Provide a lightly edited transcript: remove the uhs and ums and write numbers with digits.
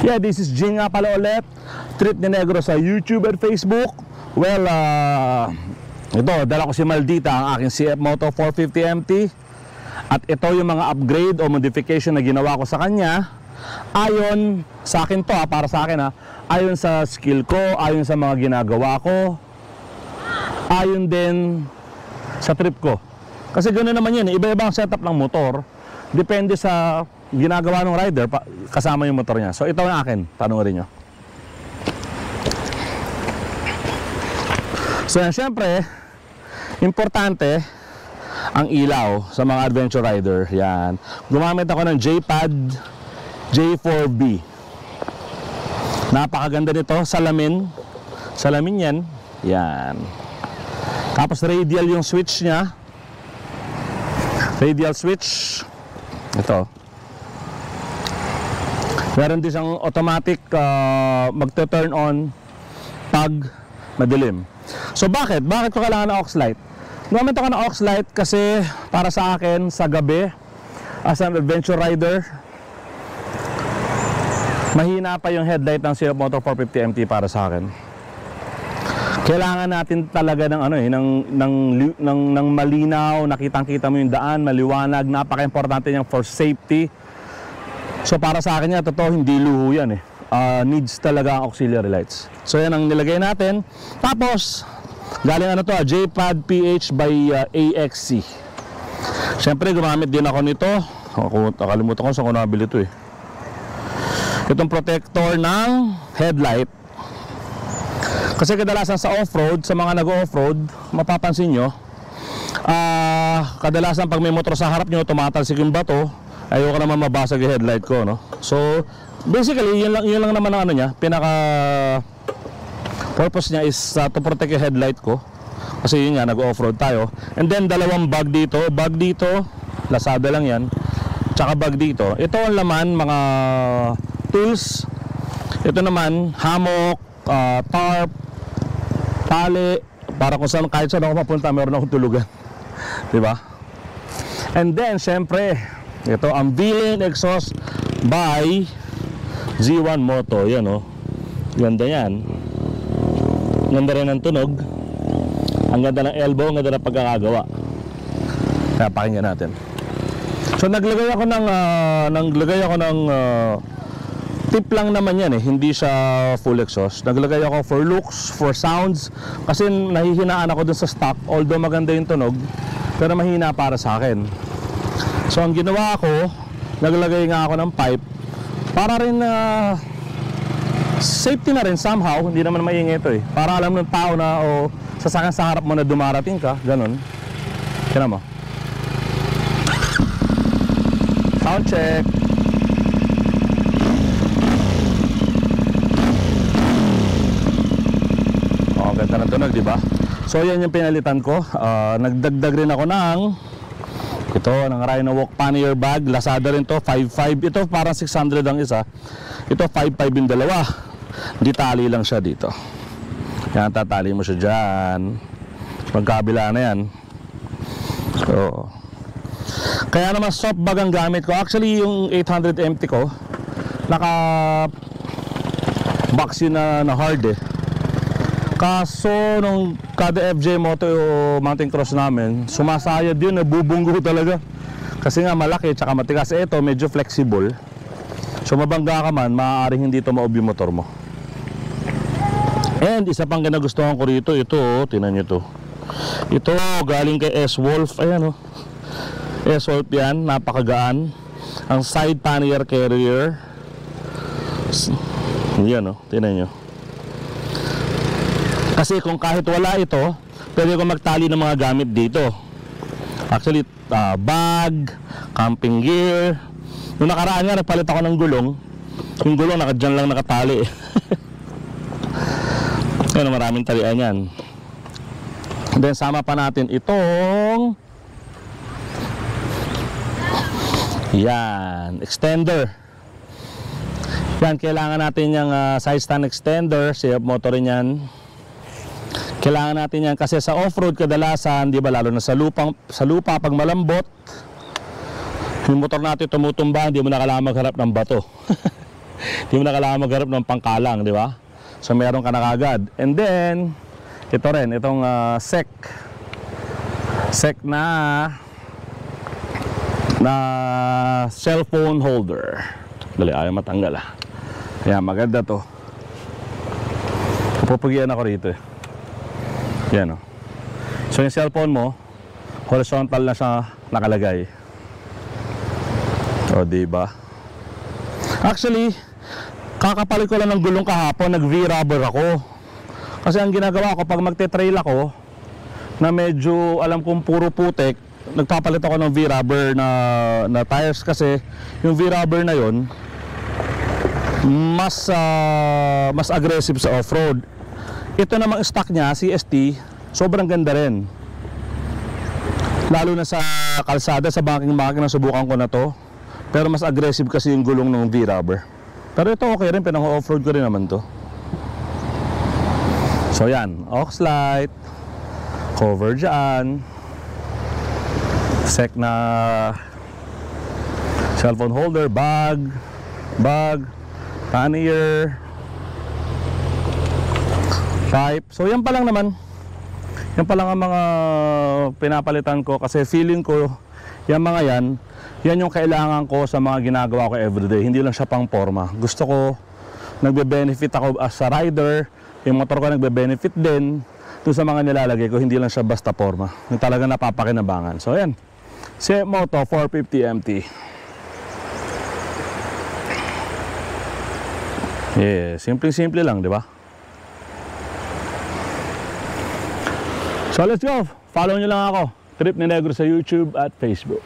Yeah, this is Jing nga pala ulit. Trip ni Negro sa YouTube at Facebook. Well, ito, dala ko si Maldita, ang aking CF Moto 450MT. At ito yung mga upgrade o modification na ginawa ko sa kanya. Ayon sa akin to, para sa akin ayon sa skill ko, ayon sa mga ginagawa ko, ayon din sa trip ko. Kasi ganoon naman yun, iba-ibang setup ng motor. Depende sa ginagawa ng rider kasama yung motor niya. So ito ang akin, panoorin nyo. So yan, syempre importante ang ilaw sa mga adventure rider. Yan, gumamit ako ng J-Pad J4B. Napakaganda nito, salamin yan. Yan, tapos radial yung switch nya, radial switch. Ito, meron din siyang automatic magte-turn on pag madilim. So bakit ko kailangan ng aux light? Gumamit ako ng aux light kasi para sa akin sa gabi, as an adventure rider, mahina pa yung headlight ng CF Moto 450MT para sa akin. Kailangan natin talaga ng ng malinaw, nakitang-kita mo yung daan, maliwanag, napaka-importante niyan for safety. So para sa akin yan, totoo, hindi luho yan eh. Needs talaga ang auxiliary lights. So yan ang nilagay natin. Tapos, galing ano to, J-Pad PH by AXC. Siyempre, gumamit din ako nito. Nakalimutan ko saan ko nabili ito eh. Itong protector ng headlight. Kasi kadalasan sa off-road, sa mga nag-off-road, mapapansin nyo, kadalasan pag may motor sa harap nyo, tumatalsik yung bato, ayoko naman mabasag yung headlight ko, no? So, basically, yun lang naman ang ano niya, purpose niya is to protect yung headlight ko. Kasi yun nga, nag-off-road tayo. And then, dalawang bag dito, Lazada lang yan, tsaka bag dito. Ito ang laman, mga tools. Ito naman, hammock, tarp, tali, para kung saan, kahit saan ako mapunta, meron akong tulugan. Diba? And then, syempre, ito ang V-Lane exhaust by Z1 Moto. Yan o, ganda yan. Ganda rin ang tunog. Ang ganda ng elbow, ang ganda ng pagkakagawa. Kaya pakinggan natin. So naglagay ako ng tip lang naman yan eh, hindi siya full exhaust. Naglagay ako for looks, for sounds, kasi nahihinaan ako dun sa stock. Although maganda yung tunog, pero mahina para sa akin. So ang ginawa ko, naglagay nga ako ng pipe para rin safety na rin somehow. Hindi naman maingay ito eh, para alam ng tao na o sasakyan sa harap mo na dumarating ka, ganun. Kaya mo, sound check. Ganda ng tunog, diba? So yan yung pinalitan ko. Nagdagdag rin ako ng Rhino Walk pannier bag. Lazada rin to, 5.5. Ito parang 600 ang isa. Ito 5.5 yung dalawa. Di tali lang siya dito. Yan, tatali mo siya dyan. Magkabila na yan. So, kaya naman soft bag ang gamit ko. Actually yung 800MT ko, naka box yun na hard eh. Kaso nung kada FJ Moto o mountain cross namin, sumasayad yun, nabubunggo talaga. Kasi nga malaki tsaka matigas. Ito medyo flexible. So mabangga ka man, maaaring hindi ito maob yung motor mo. And isa pang ginagustuhan ko rito, ito tingnan nyo to. Ito galing kay S-Wolf. Ayan o, S-Wolf yan, napakagaan. Ang side pannier carrier. Yan o, tingnan nyo. Kasi kung kahit wala ito, pwede ko magtali ng mga gamit dito. Actually, bag, camping gear. Noong nakaraan nga, nagpalit ako ng gulong. Yung gulong, dyan lang nakatali. Yan, maraming talian yan. And then, sama pa natin itong yan, extender. Yan, kailangan natin yung side stand extender. CF Moto rin yan. Kailangan natin yan kasi sa off-road kadalasan, di ba, lalo na sa lupa pag malambot, yung motor natin tumutumba, hindi mo na kailangan magharap ng bato. Hindi mo na kailangan magharap ng pangkalang, di ba? So meron ka na kagad. And then, ito rin, itong sec na cellphone holder. Dali, ayaw matanggal ah. Kaya maganda to. Pupugian ako rito eh. Yan oh. So yung cellphone mo, horizontal na siya nakalagay. O diba? Actually, kakapalit ko lang ng gulong kahapon, nag V-rubber ako. Kasi ang ginagawa ko, pag magte-trail ako, na medyo alam kong puro putik, nagpapalit ako ng V-rubber na tires kasi yung V-rubber na yon mas aggressive sa off-road. Ito namang stock niya, CST, sobrang ganda rin. Lalo na sa kalsada, sa banking subukan ko na to. Pero mas aggressive kasi yung gulong ng V-rubber. Pero ito okay rin, pinang-off-road ko rin naman to. So yan, aux light, cover dyan, sec na cellphone holder, bag, pannier, pipe. So yan pa lang naman. Yan pa lang ang mga pinapalitan ko kasi feeling ko yan mga yan yung kailangan ko sa mga ginagawa ko everyday. Hindi lang siya pang forma. Gusto ko, nagbe-benefit ako as a rider. Yung motor ko nagbe-benefit din doon sa mga nilalagay ko. Hindi lang siya basta forma. Yung talaga napapakinabangan. So yan, CF Moto 450 MT. Yeah, simple lang, di ba? So let's go. Follow nyo lang ako, Trip ni Negro sa YouTube at Facebook.